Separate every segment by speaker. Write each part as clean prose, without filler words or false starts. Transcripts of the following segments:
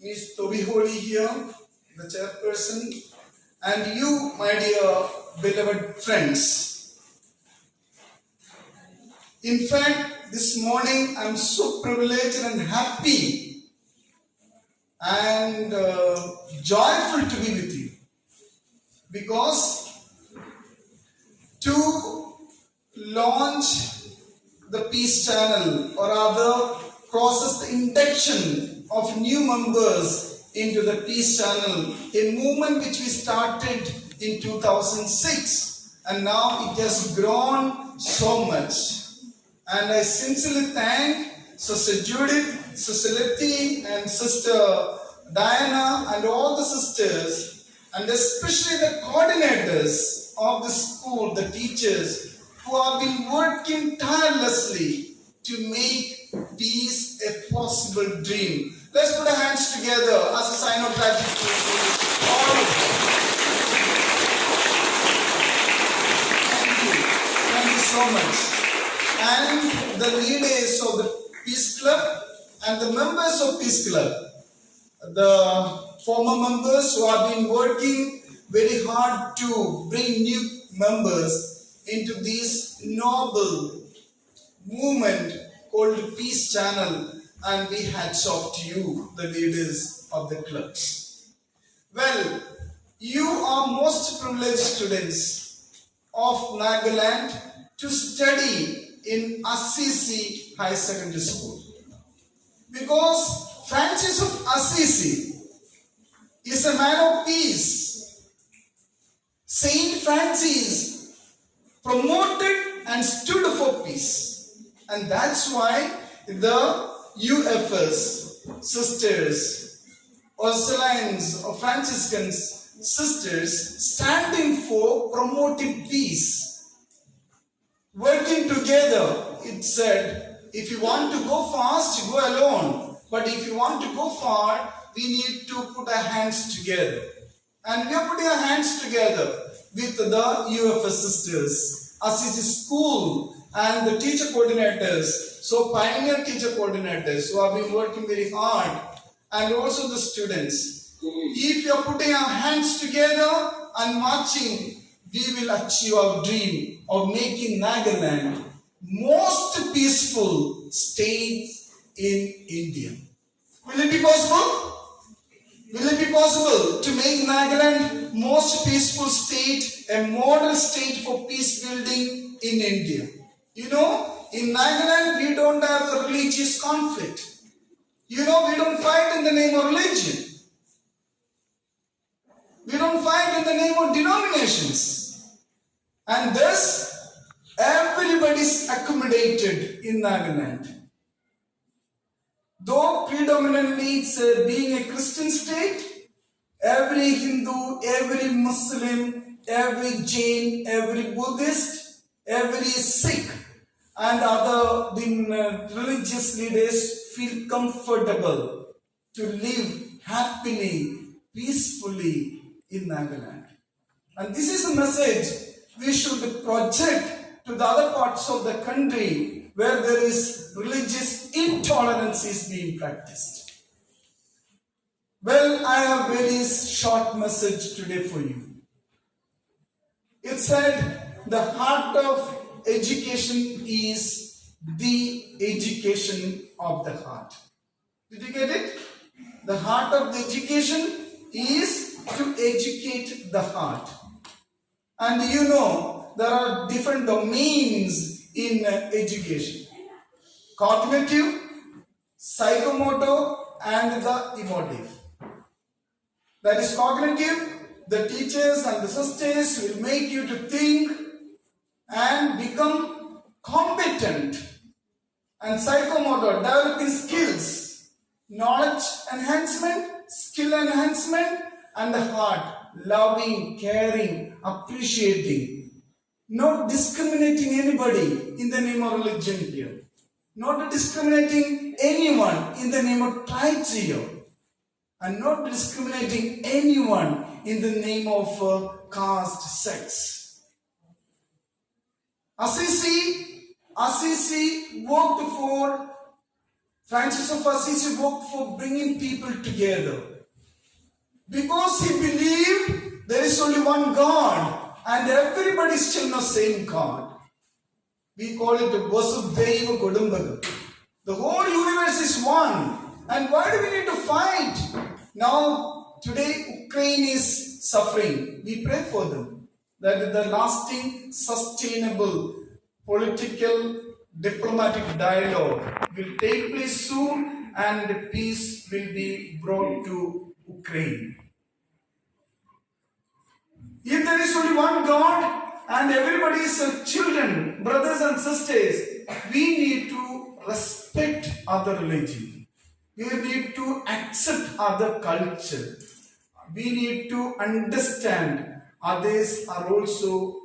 Speaker 1: Miss Tobiholi here, the chairperson, and you, my dear beloved friends. In fact, this morning I am so privileged and happy and joyful to be with you, because to launch the Peace Channel, or rather process the induction of new members into the Peace Channel, a movement which we started in 2006, and now it has grown so much. And I sincerely thank Sister Judith, Sister Letty, and Sister Diana, and all the sisters, and especially the coordinators of the school, the teachers, who have been working tirelessly to make peace a possible dream. Let's put our hands together as a sign of gratitude to all of them. Thank you so much. And the leaders of the Peace Club and the members of Peace Club, the former members who have been working very hard to bring new members into this noble movement called Peace Channel, and we hats off to you, the leaders of the clubs. Well, you are most privileged students of Nagaland to study in Assisi High Secondary School, because Francis of Assisi is a man of peace. Saint Francis promoted and stood for peace, and that's why the UFS sisters, Ursulines or Franciscans sisters, standing for promoting peace, working together. It said, if you want to go fast, you go alone. But if you want to go far, we need to put our hands together. And we are putting our hands together with the UFS sisters, Assisi School, and the teacher coordinators, so pioneer teacher coordinators who have been working very hard, and also the students. If you are putting our hands together and marching, we will achieve our dream of making Nagaland most peaceful state in India. Will it be possible? Will it be possible to make Nagaland most peaceful state, a model state for peace building in India? You know, in Nagaland we don't have a religious conflict. You know, we don't fight in the name of religion. We don't fight in the name of denominations. And thus, everybody is accommodated in Nagaland. Though predominantly it's being a Christian state, every Hindu, every Muslim, every Jain, every Buddhist, every Sikh, and other religious leaders feel comfortable to live happily, peacefully in Nagaland. And this is a message we should project to the other parts of the country where there is religious intolerance is being practiced. Well, I have a very short message today for you. It said the heart of education is the education of the heart. Did you get it? The heart of the education is to educate the heart. And you know, there are different domains in education: cognitive, psychomotor, and the emotive. That is cognitive. The teachers and the sisters will make you to think and become competent. And psychomotor, developing skills, knowledge enhancement, skill enhancement, and the heart, loving, caring, appreciating, not discriminating anybody in the name of religion here, not discriminating anyone in the name of tribes here, and not discriminating anyone in the name of caste, sex. Assisi worked for Francis of Assisi worked for bringing people together because he believed there is only one God and everybody is children of same God. We call it Vasudhaiva Kudumbakam. The whole universe is one. And why do we need to fight? Now, today, Ukraine is suffering. We pray for them. That the lasting, sustainable, political, diplomatic dialogue will take place soon and peace will be brought to Ukraine. If there is only one God and everybody is children, brothers and sisters, we need to respect other religion. We need to accept other culture. We need to understand others are also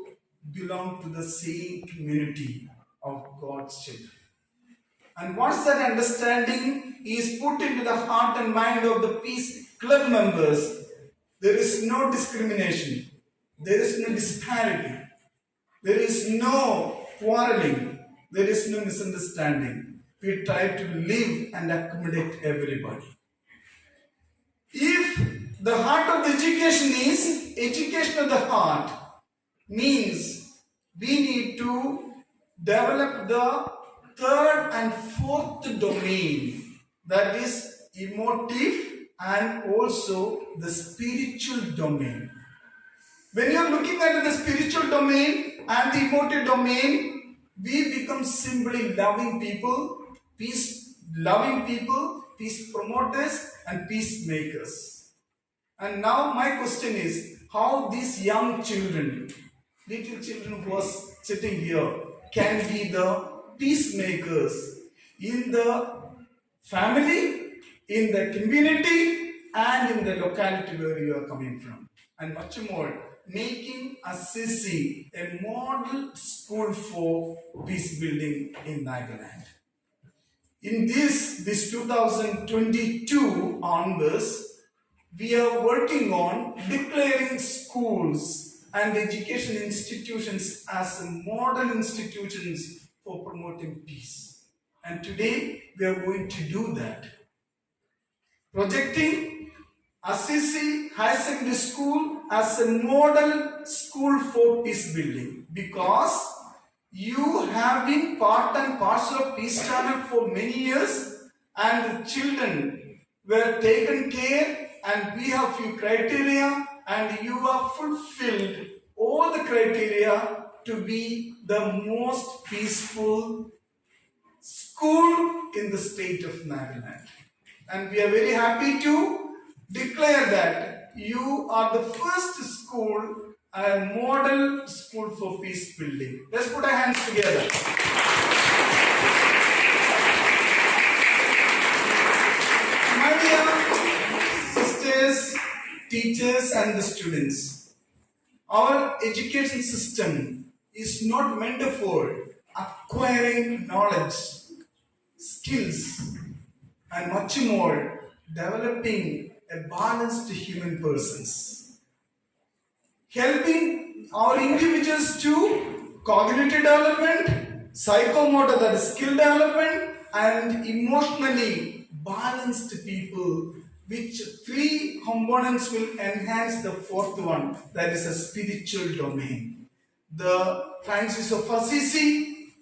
Speaker 1: belong to the same community of God's children. And once that understanding is put into the heart and mind of the Peace Club members, there is no discrimination. There is no disparity. There is no quarreling. There is no misunderstanding. We try to live and accommodate everybody. If the heart of the education is education of the heart, means we need to develop the third and fourth domain, that is emotive and also the spiritual domain. When you are looking at the spiritual domain and the emotive domain, we become simply loving people, peace promoters and peacemakers. And now my question is, how these young children, little children who are sitting here, can be the peacemakers in the family, in the community and in the locality where you are coming from. And much more, making Assisi a model school for peace building in Nagaland. In this 2022 onwards, we are working on declaring schools and education institutions as model institutions for promoting peace. And today we are going to do that. Projecting Assisi High Secondary School as a model school for peace building, because you have been part and parcel of Peace Channel for many years and the children were taken care and we have few criteria and you have fulfilled all the criteria to be the most peaceful school in the state of Nagaland. And we are very happy to declare that you are the first school, a model school for peace building. Let's put our hands together. My dear sisters, teachers and the students, our education system is not meant for acquiring knowledge, skills and much more, developing a balanced human persons, helping our individuals to cognitive development, psychomotor, that is skill development, and emotionally balanced people, which three components will enhance the fourth one, that is a spiritual domain. The Francis of Assisi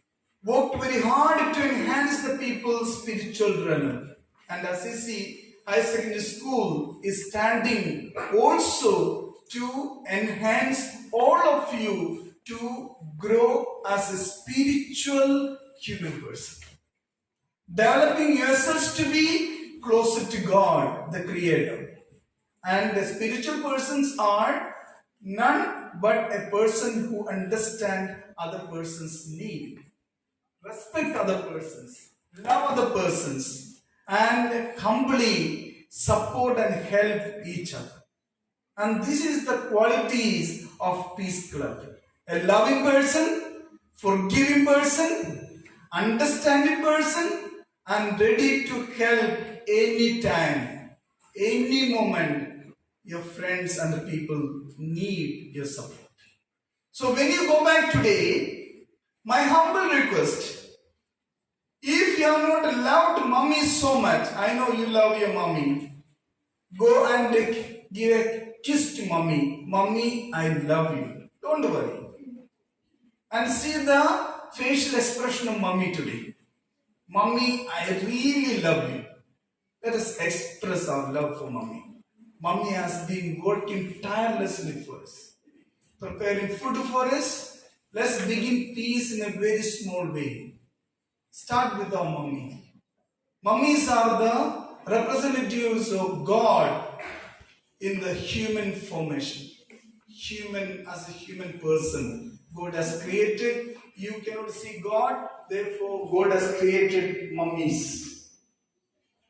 Speaker 1: worked very hard to enhance the people's spiritual realm, and Assisi High Secondary School is standing also to enhance all of you to grow as a spiritual human person, developing yourselves to be closer to God, the Creator. And the spiritual persons are none but a person who understands other person's need, respect other persons, love other persons, and humbly support and help each other. And this is the qualities of Peace Club. A loving person, forgiving person, understanding person, and ready to help anytime, any moment your friends and the people need your support. So when you go back today, my humble request, If you have not loved mommy so much, I know you love your mommy. Go and give a kiss to mommy. Mommy, I love you. Don't worry. And see the facial expression of mommy today. Mommy, I really love you. Let us express our love for mommy. Mommy has been working tirelessly for us, preparing food for us. Let's begin peace in a very small way. Start with our mommy. Mummies are the representatives of God in the human formation. Human as a human person. God has created, you cannot see God, therefore God has created mummies.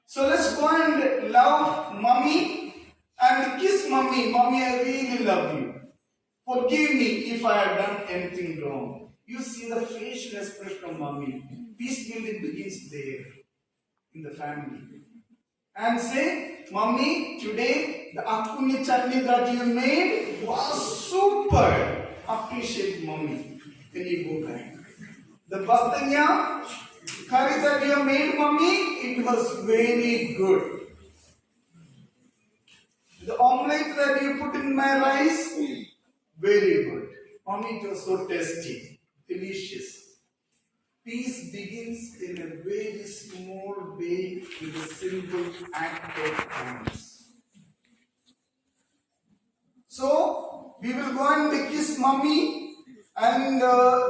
Speaker 1: So let's go and love mommy and kiss mommy. Mommy, I really love you. Forgive me if I have done anything wrong. You see the facial expression of mommy. Peace building begins there in the family. And say, mommy, today the akuni chutney that you made was super. Appreciate mommy. Then you go back. The bastanya curry that you made, mommy, it was very good. The omelette that you put in my rice, very good. Mommy, it was so tasty, delicious. Peace begins in a very small way with a simple act of kindness. So, we will go and kiss mommy and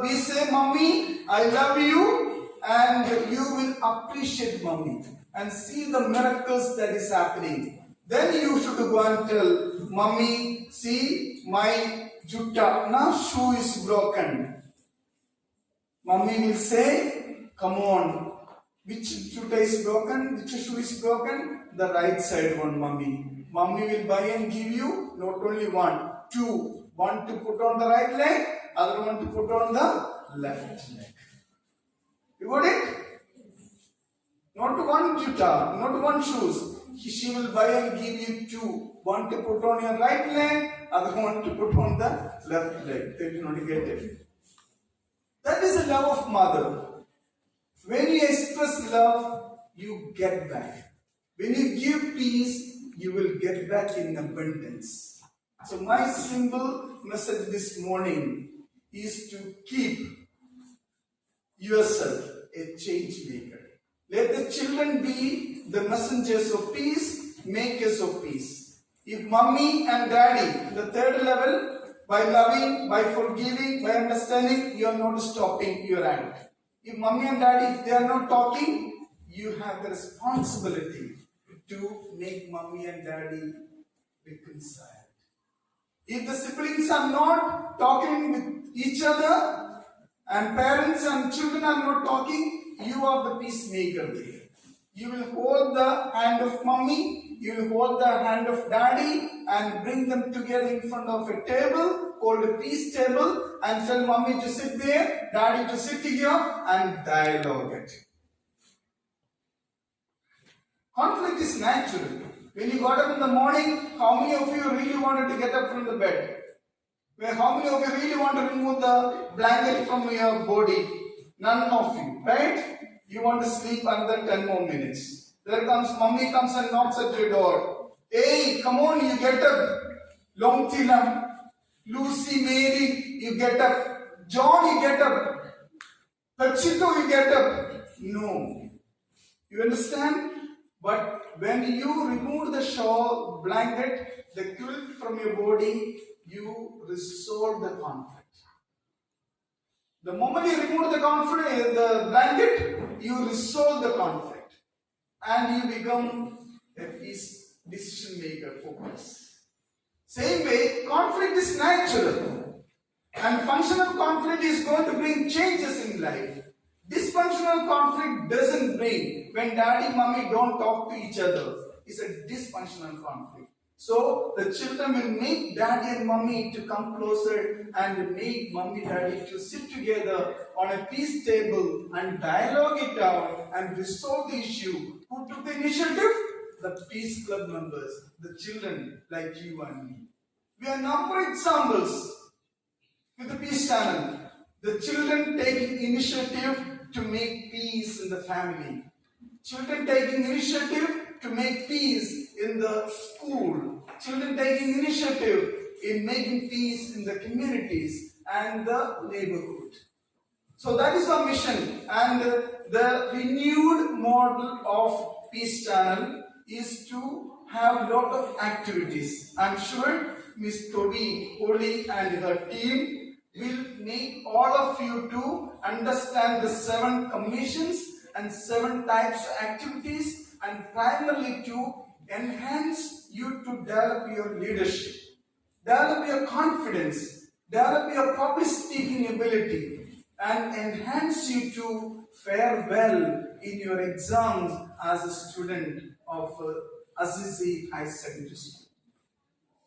Speaker 1: we say, mommy, I love you, and you will appreciate mommy and see the miracles that is happening. Then you should go and tell, mommy, see my shoe is broken. Mommy will say, come on, which jutta is broken, which shoe is broken? The right side one, mommy. Mommy will buy and give you not only one, two. One to put on the right leg, other one to put on the left leg. You got it? Not one jutta, not one shoes. She will buy and give you two. One to put on your right leg, other one to put on the left leg. They will not get it. That is the love of mother. When you express love, you get back. When you give peace, you will get back in abundance. So my simple message this morning is to keep yourself a change maker. Let the children be the messengers of peace, makers of peace. If mommy and daddy, the third level, by loving, by forgiving, by understanding, you are not stopping your act. If mommy and daddy, if they are not talking, you have the responsibility to make mommy and daddy reconcile. If the siblings are not talking with each other, and parents and children are not talking, you are the peacemaker there. You will hold the hand of mommy, you will hold the hand of daddy and bring them together in front of a table called a peace table and tell mommy to sit there, daddy to sit here and dialogue it. Conflict is natural. When you got up in the morning, how many of you really wanted to get up from the bed? How many of you really want to remove the blanket from your body? None of you, right? You want to sleep another 10 more minutes. There comes, mommy comes and knocks at your door. Hey, come on, you get up. Long Tilam, Lucy, Mary, you get up. John, you get up. Pachito, you get up. No. You understand? But when you remove the shawl, blanket, the quilt from your body, you resolve the conflict. The moment you remove the conflict, the blanket, you resolve the conflict. And you become a peace decision maker for peace. Same way, conflict is natural. And functional conflict is going to bring changes in life. Dysfunctional conflict doesn't bring when daddy, mommy don't talk to each other. It's a dysfunctional conflict. So the children will make daddy and mommy to come closer and make mommy, daddy to sit together on a peace table and dialogue it out and resolve the issue. Who took the initiative? The peace club members, the children like you and me. We are number examples with the peace channel. The children taking initiative to make peace in the family. Children taking initiative to make peace in the school. Children taking initiative in making peace in the communities and the neighborhood. So that is our mission, and the renewed model of Peace Channel is to have a lot of activities. I'm sure Miss Toby Holy and her team will make all of you to understand the 7 commissions and 7 types of activities, and primarily to enhance you to develop your leadership, develop your confidence, develop your public speaking ability, and enhance you to fare well in your exams as a student of Assisi High Secondary School.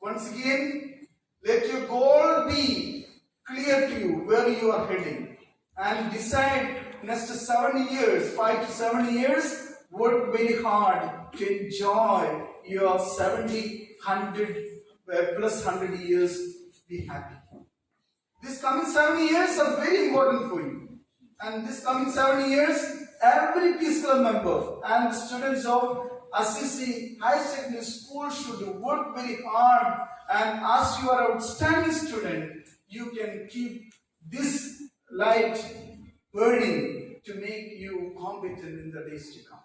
Speaker 1: Once again, let your goal be clear to you where you are heading, and decide next 7 years, 5 to 7 years, work very hard to enjoy your 70, 100 plus 100 years. Be happy. These coming 7 years are very important for you. And this coming 7 years, every Peace Club member and the students of Assisi High Secondary School should work very hard, and as you are an outstanding student, you can keep this light burning to make you competent in the days to come.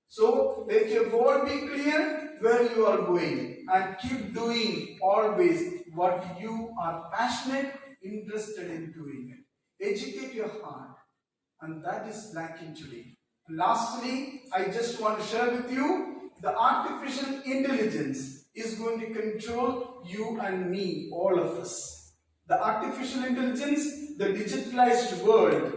Speaker 1: So let your goal be clear where you are going, and keep doing always what you are passionate, interested in doing it. Educate your heart, and that is lacking today. Lastly, I just want to share with you, the artificial intelligence is going to control you and me, all of us. The artificial intelligence, the digitalized world,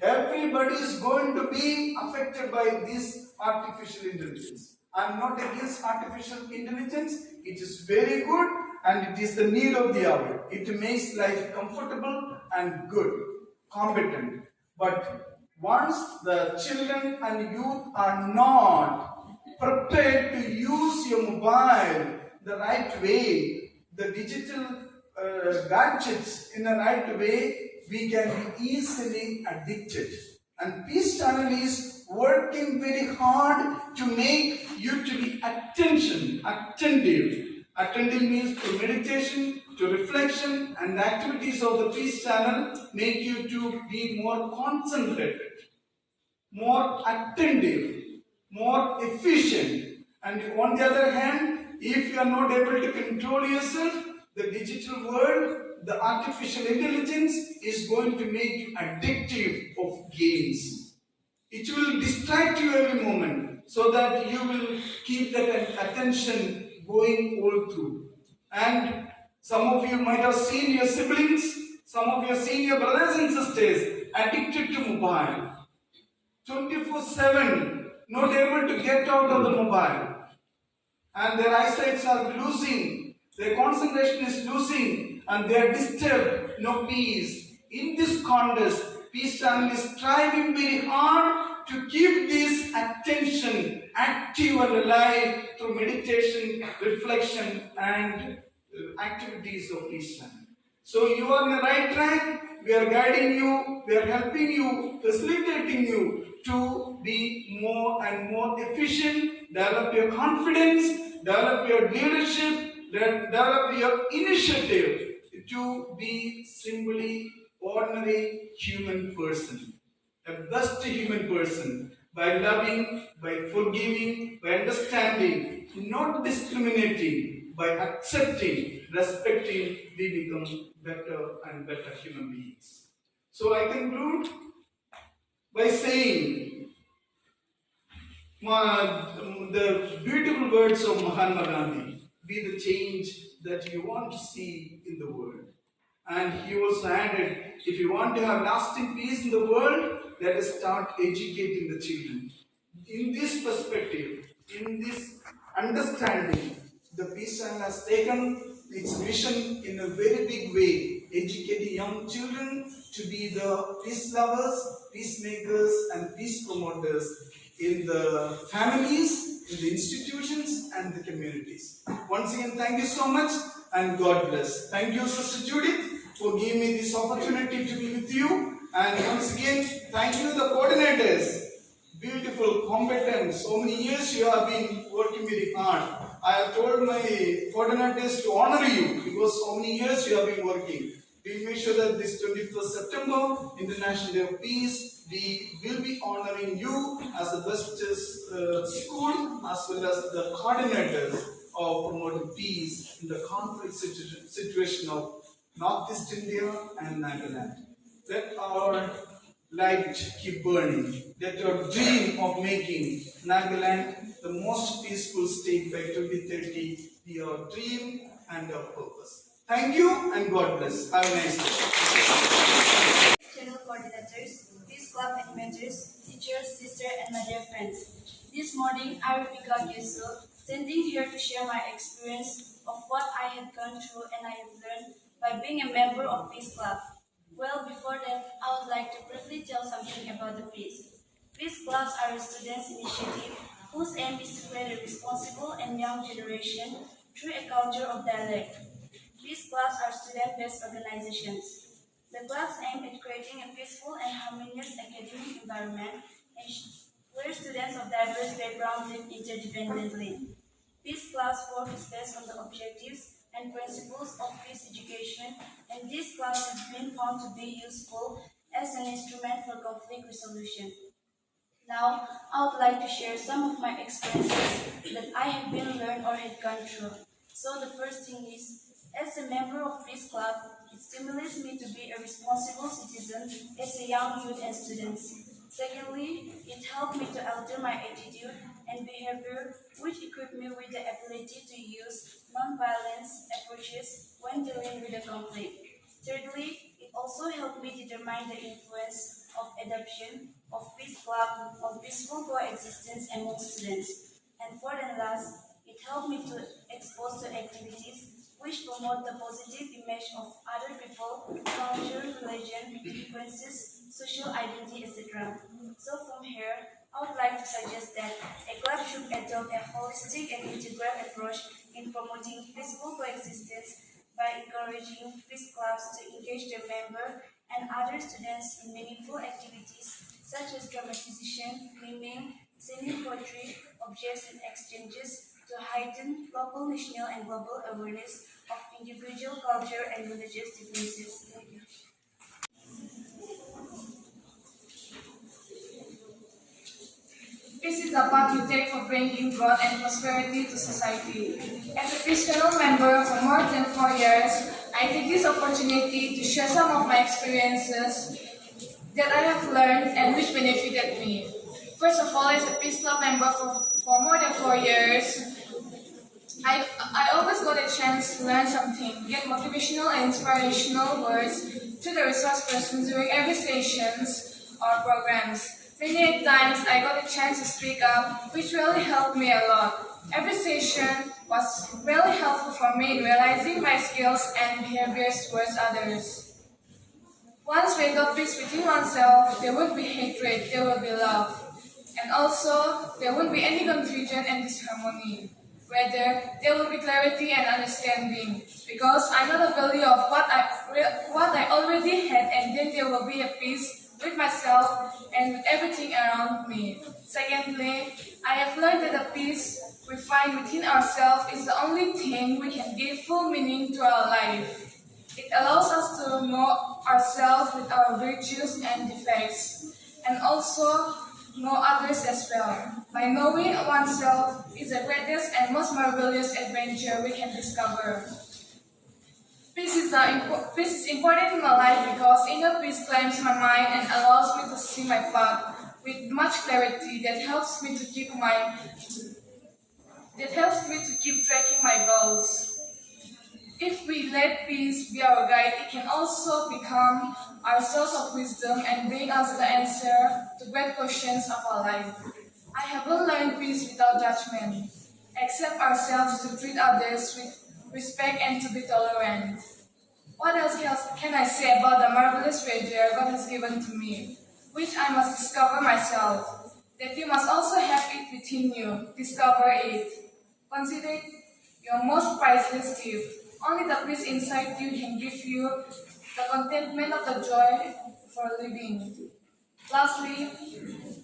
Speaker 1: everybody is going to be affected by this artificial intelligence. I am not against artificial intelligence. It is very good, and it is the need of the hour. It makes life comfortable and good, competent. But once the children and youth are not prepared to use your mobile the right way, the digital gadgets in the right way, we can be easily addicted. And Peace Channel is working very hard to make you to be attentive. Attentive means to meditation, to reflection, and the activities of the Peace Channel make you to be more concentrated, more attentive, more efficient. And on the other hand, if you are not able to control yourself, the digital world, the artificial intelligence is going to make you addictive of games. It will distract you every moment, so that you will keep that attention going all through. And some of you might have seen your siblings, some of you have seen your brothers and sisters addicted to mobile. 24/7, not able to get out of the mobile. And their eyesights are losing, their concentration is losing, and they are disturbed, no peace. In this contest, Peace Channel is striving very hard to keep this attention active and alive through meditation, reflection, and activities of Peace Channel. So you are on the right track. We are guiding you, we are helping you, facilitating you to be more and more efficient, develop your confidence, develop your leadership, develop your initiative to be simply ordinary human person, a best human person, by loving, by forgiving, by understanding, not discriminating, by accepting, respecting, we become better and better human beings. So I conclude by saying the beautiful words of Mahatma Gandhi: be the change that you want to see in the world. And he also added, if you want to have lasting peace in the world, let us start educating the children. In this perspective, in this understanding, the Peace Channel has taken its mission in a very big way, educating young children to be the peace lovers, peacemakers, and peace promoters in the families, in the institutions, and the communities. Once again, thank you so much, and God bless. Thank you, Sister Judith, for giving me this opportunity to be with you. And once again, thank you the coordinators. Beautiful, competent. So many years you have been working very hard. I have told my coordinators to honor you because so many years you have been working. We make sure that this 21st September, International Day of Peace, we will be honoring you as the best school as well as the coordinators of promoting peace in the conflict situation of Northeast India and Nagaland. Let our light keep burning. Let your dream of making Nagaland the most peaceful state by 2030 be your dream and your purpose. Thank you and God bless. Have a nice day.
Speaker 2: Channel coordinators, Peace Club animators, teachers, sisters, and my dear friends. This morning, I will become Yesu, standing here to share my experience of what I have gone through and I have learned by being a member of Peace Club. Well, before that, I would like to briefly tell something about the Peace. Peace Clubs are a students' initiative whose aim is to create a responsible and young generation through a culture of dialogue. Peace Clubs are student-based organizations. The clubs aim at creating a peaceful and harmonious academic environment where students of diverse backgrounds live interdependently. Peace Clubs work is based on the objectives and principles of peace education, and these clubs have been found to be useful as an instrument for conflict resolution. Now, I would like to share some of my experiences that I have been learned or had gone through. So the first thing is, as a member of Peace Club, it stimulates me to be a responsible citizen as a young youth and students. Secondly, it helped me to alter my attitude and behavior, which equipped me with the ability to use non-violence approaches when dealing with a conflict. Thirdly, it also helped me determine the influence of adoption of Peace Club on peaceful coexistence among students. And fourth and last, it helped me to expose to activities which promote the positive image of other people, culture, religion, differences, social identity, etc. So from here, I would like to suggest that a club should adopt a holistic and integral approach in promoting peaceful coexistence by encouraging peace clubs to engage their members and other students in meaningful activities such as dramatization, miming, singing poetry, objects and exchanges to heighten local, national, and global awareness of individual culture and religious differences. Thank you.
Speaker 3: Peace is a path we take for bringing growth and prosperity to society. As a Peace Channel member for more than 4 years, I take this opportunity to share some of my experiences that I have learned and which benefited me. First of all, as a Peace Club member for more than 4 years, I always got a chance to learn something, get motivational and inspirational words to the resource persons during every sessions or programs. Many times I got a chance to speak up, which really helped me a lot. Every session was really helpful for me in realizing my skills and behaviors towards others. Once we got peace within oneself, there won't be hatred, there will be love. And also, there won't be any confusion and disharmony. Rather, there will be clarity and understanding, because I know the value of what I already had, and then there will be a peace with myself and with everything around me. Secondly, I have learned that the peace we find within ourselves is the only thing we can give full meaning to our life. It allows us to know ourselves with our virtues and defects, and also know others as well. By knowing oneself is the greatest and most marvelous adventure we can discover. Peace is important in my life because inner peace claims my mind and allows me to see my path with much clarity that helps me to keep tracking my goals. If we let peace be our guide, it can also become our source of wisdom and bring us the answer to great questions of our life. I haven't learned peace without judgment. Accept ourselves to treat others with respect and to be tolerant. What else can I say about the marvelous treasure God has given to me, which I must discover myself? That you must also have it within you. Discover it. Consider it your most priceless gift. Only the peace inside you can give you the contentment of the joy for living. Lastly,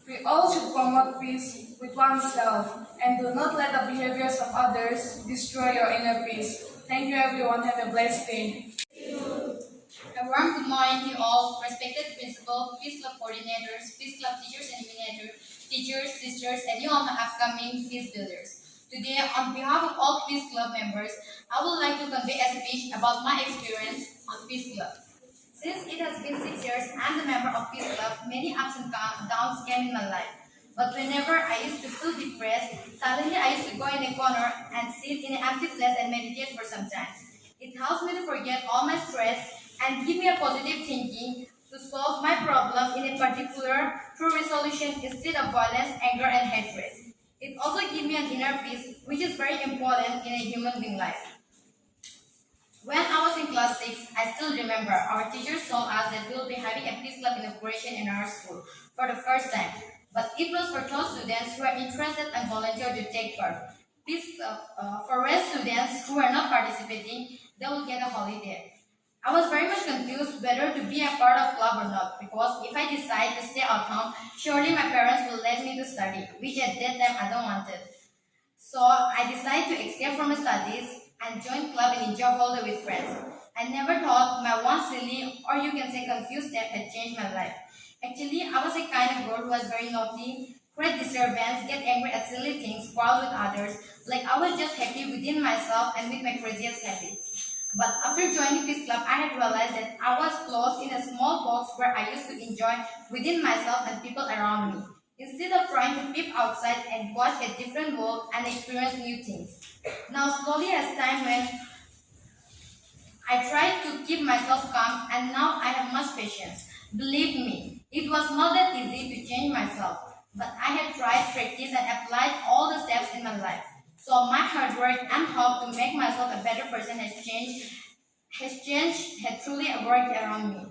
Speaker 3: we all should promote peace with oneself and do not let the behaviors of others destroy your inner peace. Thank you everyone. Have a blessed day.
Speaker 4: A warm good morning to all respected principal, Peace Club coordinators, Peace Club teachers and administrators, teachers, sisters, and you all my upcoming Peace builders. Today, on behalf of all Peace Club members, I would like to convey a speech about my experience on Peace Club. Since it has been 6 years, I'm the member of Peace Club. Many ups and downs came in my life. But whenever I used to feel depressed, suddenly I used to go in a corner and sit in an empty place and meditate for some time. It helps me to forget all my stress and give me a positive thinking to solve my problem in a particular through resolution instead of violence, anger, and hatred. It also gives me an inner peace, which is very important in a human being life. When I was in class 6, I still remember our teachers told us that we will be having a Peace Club inauguration in our school for the first time. But it was for those students who are interested and volunteer to take part. For rest students who are not participating, they will get a holiday. I was very much confused whether to be a part of club or not, because if I decide to stay at home, surely my parents will let me to study, which at that time I don't wanted. So I decided to escape from my studies and join club and enjoy holiday with friends. I never thought my one silly, or you can say confused step had changed my life. Actually, I was a kind of girl who was very naughty, create disturbance, get angry at silly things, quarrel with others, like I was just happy within myself and with my craziest habits. But after joining this club, I had realized that I was closed in a small box where I used to enjoy within myself and people around me, instead of trying to peep outside and watch a different world and experience new things. Now, slowly as time went, I tried to keep myself calm, and now I have much patience. Believe me, it was not that easy to change myself, but I had tried, practiced, and applied all the steps in my life. So my hard work and hope to make myself a better person had truly worked around me.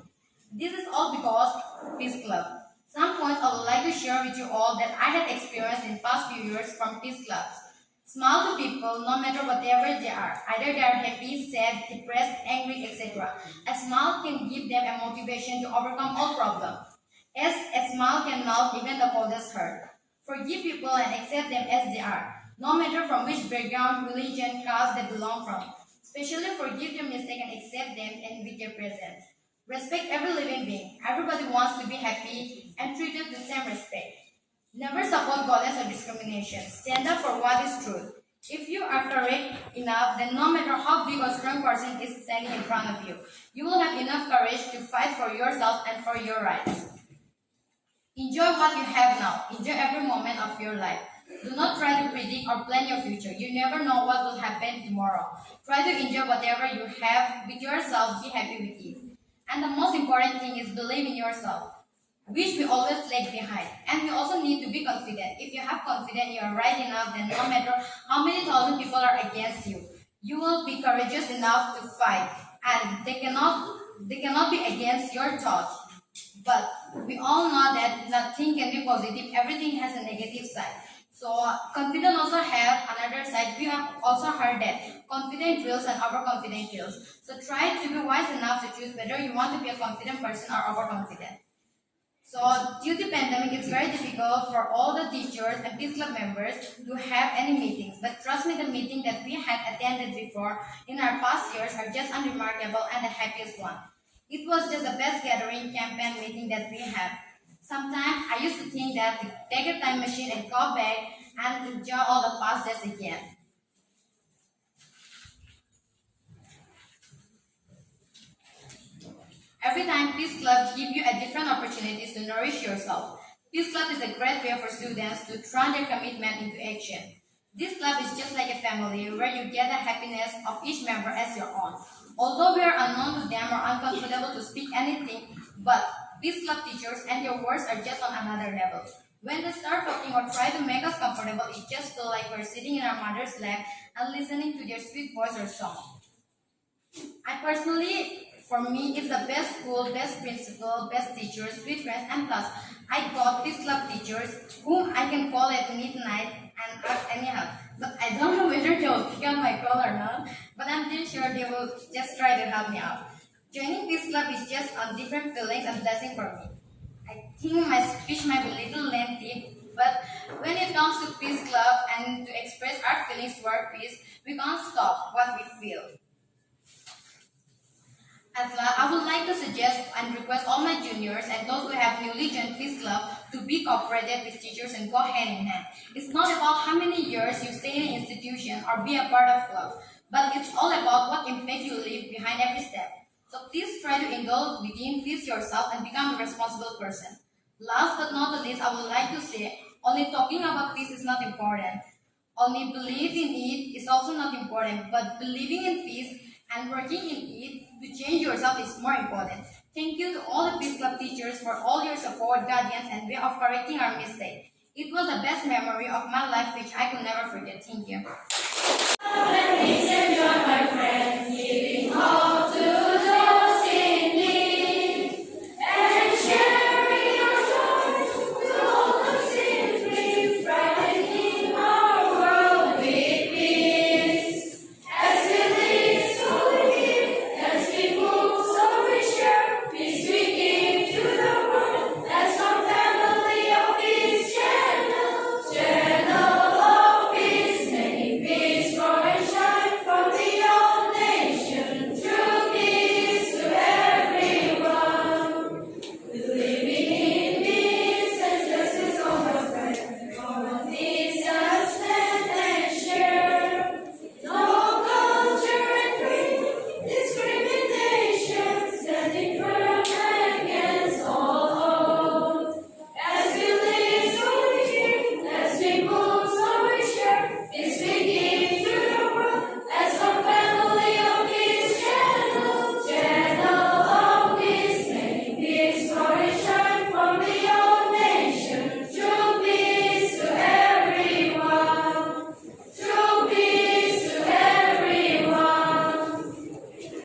Speaker 4: This is all because Peace Club. Some points I would like to share with you all that I had experienced in past few years from Peace Clubs. Smile to people no matter whatever they are. Either they are happy, sad, depressed, angry, etc. A smile can give them a motivation to overcome all problems. As a smile can melt even the coldest hurt. Forgive people and accept them as they are, no matter from which background, religion, caste they belong from. Especially forgive their mistake and accept them and with their present. Respect every living being. Everybody wants to be happy and treated with the same respect. Never support violence or discrimination. Stand up for what is true. If you are courage enough, then no matter how big or strong person is standing in front of you, you will have enough courage to fight for yourself and for your rights. Enjoy what you have now. Enjoy every moment of your life. Do not try to predict or plan your future. You never know what will happen tomorrow. Try to enjoy whatever you have with yourself. Be happy with it. And the most important thing is believe in yourself, which we always lag behind. And we also need to be confident. If you have confidence you are right enough, then no matter how many thousand people are against you, you will be courageous enough to fight. And they cannot be against your thoughts. But we all know that nothing can be positive. Everything has a negative side. So confidence also have another side. We have also heard that confident drills and overconfident drills. So try to be wise enough to choose whether you want to be a confident person or overconfident. So due to pandemic, it's very difficult for all the teachers and Peace Club members to have any meetings. But trust me, the meeting that we had attended before in our past years are just unremarkable and the happiest one. It was just the best gathering campaign meeting that we had. Sometimes I used to think that to take a time machine and go back and enjoy all the past days again. Every time Peace Club give you a different opportunities to nourish yourself. Peace Club is a great way for students to turn their commitment into action. This club is just like a family where you get the happiness of each member as your own. Although we are unknown to them or uncomfortable to speak anything, but Peace Club teachers and your words are just on another level. When they start talking or try to make us comfortable, it just feels like we're sitting in our mother's lap and listening to their sweet voice or song. For me, it's the best school, best principal, best teachers, sweet friends, and plus, I got Peace Club teachers whom I can call at midnight and ask any help. But I don't know whether they will pick up my call or not, but I'm pretty sure they will just try to help me out. Joining Peace Club is just a different feelings and blessing for me. I think my speech might be a little lengthy, but when it comes to Peace Club and to express our feelings toward peace, we can't stop what we feel. At last, I would like to suggest and request all my juniors and those who have newly joined Peace Club to be cooperative with teachers and go hand in hand. It's not about how many years you stay in an institution or be a part of club, but it's all about what impact you leave behind every step. So please try to indulge within peace yourself and become a responsible person. Last but not the least, I would like to say, only talking about peace is not important. Only believing in it is also not important, but believing in peace and working in it to change yourself is more important. Thank you to all the Peace Club teachers for all your support, guidance, and way of correcting our mistakes. It was the best memory of my life which I could never forget. Thank you.